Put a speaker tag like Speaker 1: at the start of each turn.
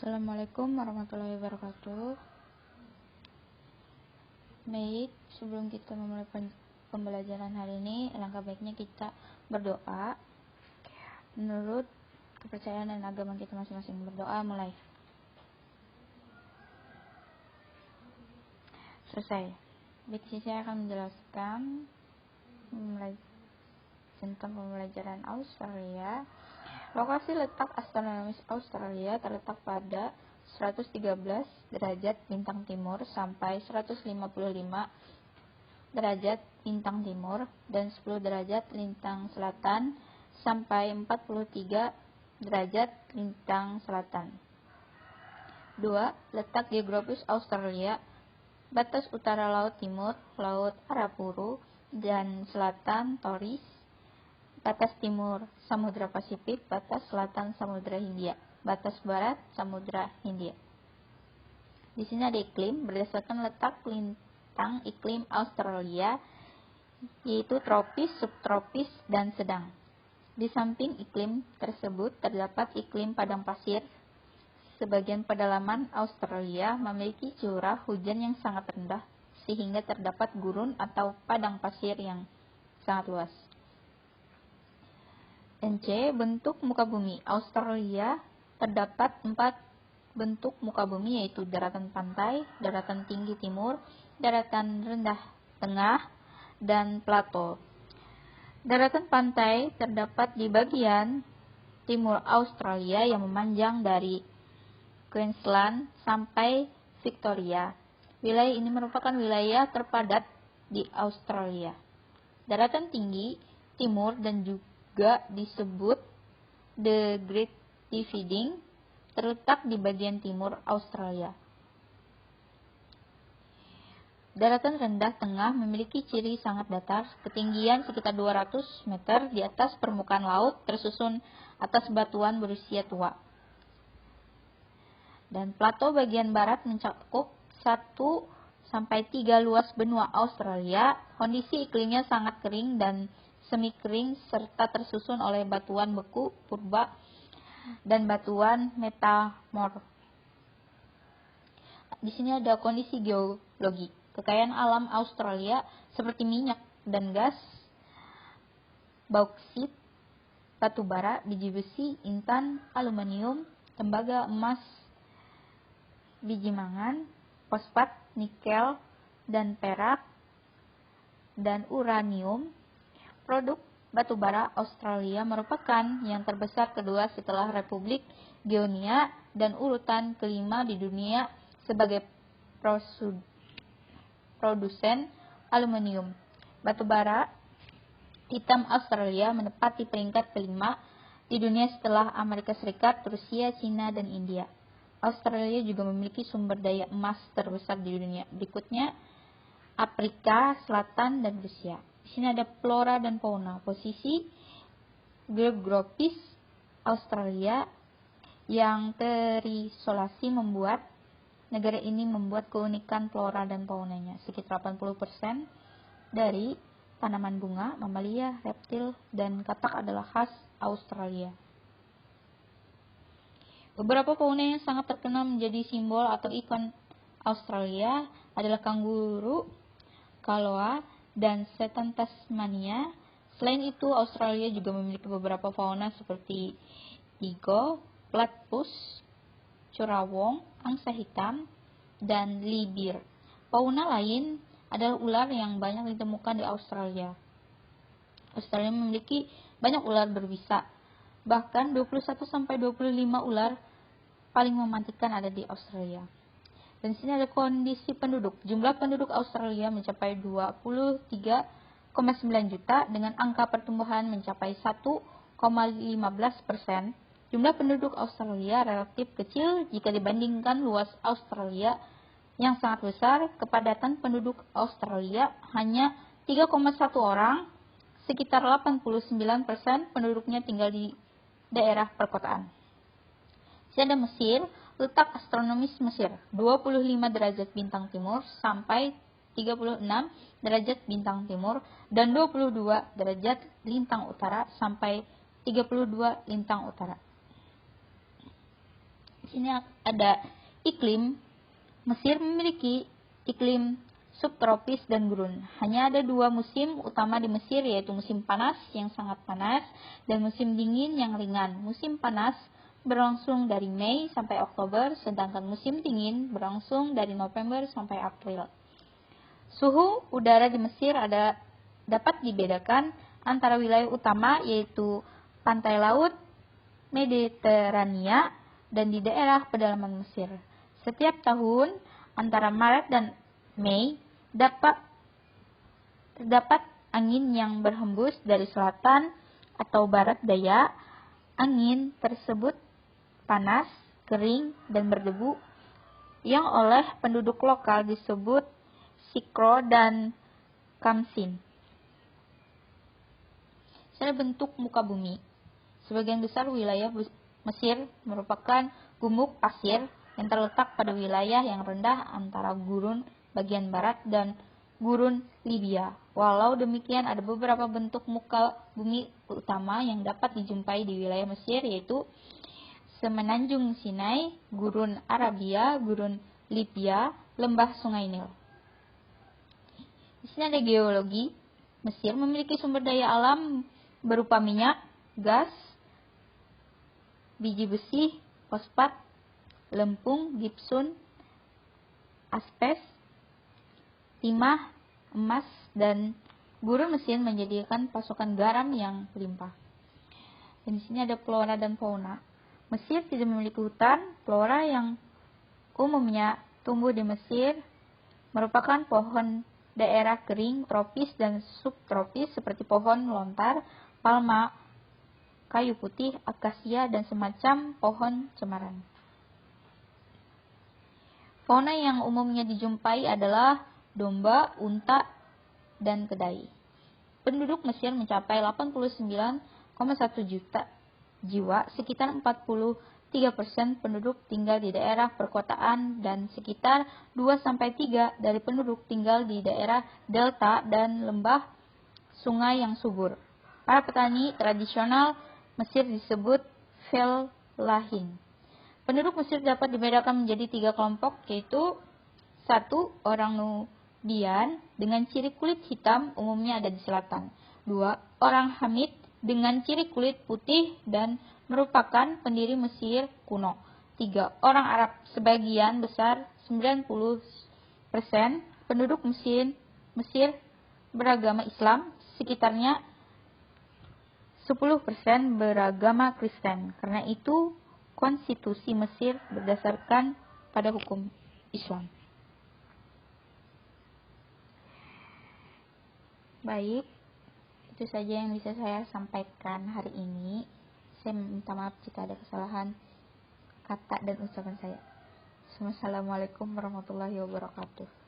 Speaker 1: Assalamualaikum warahmatullahi wabarakatuh. Baik, sebelum kita memulai pembelajaran hari ini, alangkah baiknya kita berdoa menurut kepercayaan dan agama kita masing-masing. Berdoa mulai. Selesai. Baik, saya akan menjelaskan tentang pembelajaran Australia. Lokasi letak astronomis Australia terletak pada 113 derajat bintang timur sampai 155 derajat bintang timur dan 10 derajat lintang selatan sampai 43 derajat lintang selatan. 2. Letak geografis Australia. Batas utara Laut Timur, Laut Arafuru, dan selatan Torres. Batas timur Samudra Pasifik, batas selatan Samudra Hindia, batas barat Samudra Hindia. Di sini ada iklim berdasarkan letak lintang iklim Australia, yaitu tropis, subtropis, dan sedang. Di samping iklim tersebut terdapat iklim padang pasir. Sebagian pedalaman Australia memiliki curah hujan yang sangat rendah, sehingga terdapat gurun atau padang pasir yang sangat luas. NC. Bentuk muka bumi Australia terdapat 4 bentuk muka bumi, yaitu daratan pantai, daratan tinggi timur, daratan rendah tengah, dan plato. Daratan pantai terdapat di bagian timur Australia yang memanjang dari Queensland sampai Victoria. Wilayah ini merupakan wilayah terpadat di Australia. Daratan tinggi timur dan juga disebut The Great Dividing terletak di bagian timur Australia. Daratan rendah tengah memiliki ciri sangat datar, ketinggian sekitar 200 meter di atas permukaan laut, tersusun atas batuan berusia tua. Dan plato bagian barat mencakup 1-3 luas benua Australia. Kondisi iklimnya sangat kering dan semi kering serta tersusun oleh batuan beku purba dan batuan metamorf. Di sini ada kondisi geologi. Kekayaan alam Australia seperti minyak dan gas, bauksit, batu bara, biji besi, intan, aluminium, tembaga, emas, biji mangan, fosfat, nikel, dan perak, dan uranium. Produk batu bara Australia merupakan yang terbesar kedua setelah Republik Guinea dan urutan kelima di dunia sebagai produsen aluminium. Batu bara hitam Australia menempati peringkat kelima di dunia setelah Amerika Serikat, Rusia, Cina, dan India. Australia juga memiliki sumber daya emas terbesar di dunia. Berikutnya Afrika Selatan dan Rusia. Di sini ada flora dan fauna. Posisi geografis Australia yang terisolasi membuat negara ini membuat keunikan flora dan faunanya. Sekitar 80% dari tanaman bunga, mamalia, reptil, dan katak adalah khas Australia. Beberapa fauna yang sangat terkenal menjadi simbol atau ikon Australia adalah kanguru, kaloa, dan setan Tasmania. Selain itu, Australia juga memiliki beberapa fauna seperti igo, platypus, curawong, angsa hitam, dan libir. Fauna lain adalah ular yang banyak ditemukan di Australia. Australia memiliki banyak ular berbisa. Bahkan 21-25 ular paling mematikan ada di Australia. Dan di sini ada kondisi penduduk. Jumlah penduduk Australia mencapai 23,9 juta dengan angka pertumbuhan mencapai 1,15%. Jumlah penduduk Australia relatif kecil jika dibandingkan luas Australia yang sangat besar. Kepadatan penduduk Australia hanya 3,1 orang. Sekitar 89% penduduknya tinggal di daerah perkotaan. Di ada Mesir. Letak astronomis Mesir 25 derajat bintang timur sampai 36 derajat bintang timur dan 22 derajat lintang utara sampai 32 lintang utara. Di sini ada iklim. Mesir memiliki iklim subtropis dan gurun. Hanya ada 2 musim utama di Mesir, yaitu musim panas yang sangat panas dan musim dingin yang ringan. Musim panas berlangsung dari Mei sampai Oktober, sedangkan musim dingin berlangsung dari November sampai April. Suhu udara di Mesir dapat dibedakan antara wilayah utama, yaitu pantai laut Mediterania, dan di daerah pedalaman Mesir. Setiap tahun antara Maret dan Mei terdapat angin yang berhembus dari selatan atau barat daya. Angin tersebut panas, kering, dan berdebu yang oleh penduduk lokal disebut sikro dan kamsin. Secara bentuk muka bumi, sebagian besar wilayah Mesir merupakan gumuk pasir yang terletak pada wilayah yang rendah antara gurun bagian barat dan gurun Libya. Walau demikian, ada beberapa bentuk muka bumi utama yang dapat dijumpai di wilayah Mesir, yaitu Semenanjung Sinai, gurun Arabia, gurun Libya, lembah Sungai Nil. Di sini ada geologi. Mesir memiliki sumber daya alam berupa minyak, gas, biji besi, fosfat, lempung, gipsum, aspes, timah, emas, dan gurun Mesir menjadikan pasokan garam yang limpah. Dan di sini ada flora dan fauna. Mesir tidak memiliki hutan. Flora yang umumnya tumbuh di Mesir merupakan pohon daerah kering, tropis dan subtropis seperti pohon lontar, palma, kayu putih, akasia, dan semacam pohon cemaran. Fauna yang umumnya dijumpai adalah domba, unta, dan kedai. Penduduk Mesir mencapai 89,1 juta jiwa, sekitar 43% penduduk tinggal di daerah perkotaan dan sekitar 2-3 dari penduduk tinggal di daerah delta dan lembah sungai yang subur. Para petani tradisional Mesir disebut fellahin. Penduduk Mesir dapat dibedakan menjadi 3 kelompok, yaitu 1. Orang Nubian dengan ciri kulit hitam, umumnya ada di selatan. 2. Orang Hamid dengan ciri kulit putih dan merupakan pendiri Mesir kuno. 3. Orang Arab. Sebagian besar 90% penduduk Mesir beragama Islam, sekitarnya 10% beragama Kristen. Karena itu, konstitusi Mesir berdasarkan pada hukum Islam. Baik, itu saja yang bisa saya sampaikan hari ini. Saya minta maaf jika ada kesalahan kata dan ucapan saya. Wassalamualaikum warahmatullahi wabarakatuh.